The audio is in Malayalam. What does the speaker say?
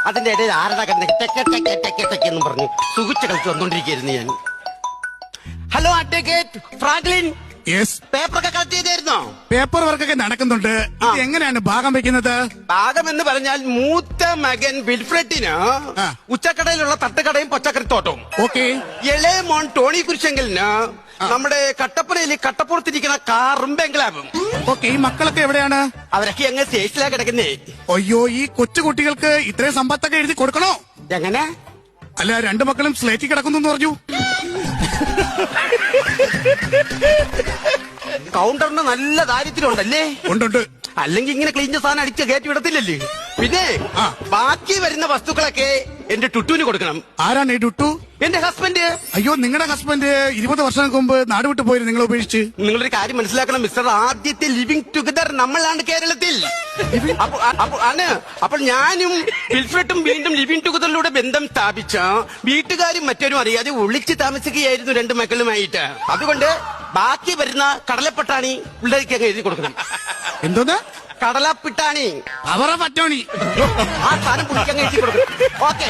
അതിന്റെ ഇടയിൽ ആരുടെ എന്നും പറഞ്ഞു സുഖിച്ച് കളിച്ച് വന്നോണ്ടിരിക്കുന്നു ഞാൻ. ഹലോ അഡ്വക്കേറ്റ് ഫ്രാങ്ക്ലിൻ, യെസ്, പേപ്പറൊക്കെ കളക്ട് ചെയ്തായിരുന്നോ? പേപ്പർ വർക്കൊക്കെ നടക്കുന്നുണ്ട്. ഇത് എങ്ങനെയാണ് ഭാഗം വെക്കുന്നത്? ഭാഗം എന്ന് പറഞ്ഞാൽ മൂത്ത മകൻ വിൽഫ്രെഡിന് ഉച്ചക്കടയിലുള്ള തട്ടുകടയും പച്ചക്കറിത്തോട്ടവും, ഓക്കെ. ഇളയ മോൻ ടോണി കുരിശെങ്കലിന് നമ്മുടെ കട്ടപ്പനയിൽ കട്ടപ്പുറത്തിരിക്കുന്ന കാറും ബംഗ്ലാവും. ഓക്കെ, ഈ മക്കളൊക്കെ എവിടെയാണ്? അവരൊക്കെ എങ്ങനെ സ്റ്റേഷനിലാ കിടക്കുന്നേ. അയ്യോ, ഈ കൊച്ചു കുട്ടികൾക്ക് ഇത്രയും സമ്പത്തൊക്കെ എഴുതി കൊടുക്കണോ? എങ്ങനെ? അല്ല, രണ്ടു മക്കളും സ്ലേറ്റിൽ കിടക്കുന്നു പറഞ്ഞു. കൗണ്ടറിന് നല്ല ദാരിദ്ര്യമുണ്ടല്ലേ? ഉണ്ട്. അല്ലെങ്കിൽ ഇങ്ങനെ ക്ലീൻ സാധനം അടിച്ച് കയറ്റി വിടത്തില്ലല്ലേ. പിന്നെ ബാക്കി വരുന്ന വസ്തുക്കളൊക്കെ എന്റെ ടുട്ടുവിന് കൊടുക്കണം. ആരാണ് ഈ ടുട്ടു? എന്റെ ഹസ്ബൻഡ്. അയ്യോ, നിങ്ങളുടെ ഹസ്ബൻഡ് 20 വർഷങ്ങൾക്ക് മുമ്പ് നാട് വിട്ടു പോയിരുന്നു, നിങ്ങൾ ഉപേക്ഷിച്ച്. നിങ്ങളൊരു കാര്യം മനസ്സിലാക്കണം മിസ്റ്റർ, ആദ്യത്തെ ലിവിംഗ് ടുഗദർ നമ്മളാണ് കേരളത്തിൽ. അപ്പോൾ ഞാനും വിൽഫ്രെഡും വീണ്ടും ലിവിംഗ് ടുഗദറിലൂടെ ബന്ധം സ്ഥാപിച്ച വീട്ടുകാരും മറ്റൊരും അറിയാതെ ഒളിച്ച് താമസിക്കുകയായിരുന്നു രണ്ട് മക്കളുമായിട്ട്. അതുകൊണ്ട് ബാക്കി വരുന്ന കടലപ്പട്ടാണി പിള്ളേർക്ക് എഴുതി കൊടുക്കണം. എന്തോന്ന്? കടലപ്പിട്ടാണി, അവരെ പറ്റോണി. ആ സാധനം പുള്ളിക്കങ്ങ് എഴുതി കൊടുക്കണം. ഓക്കെ.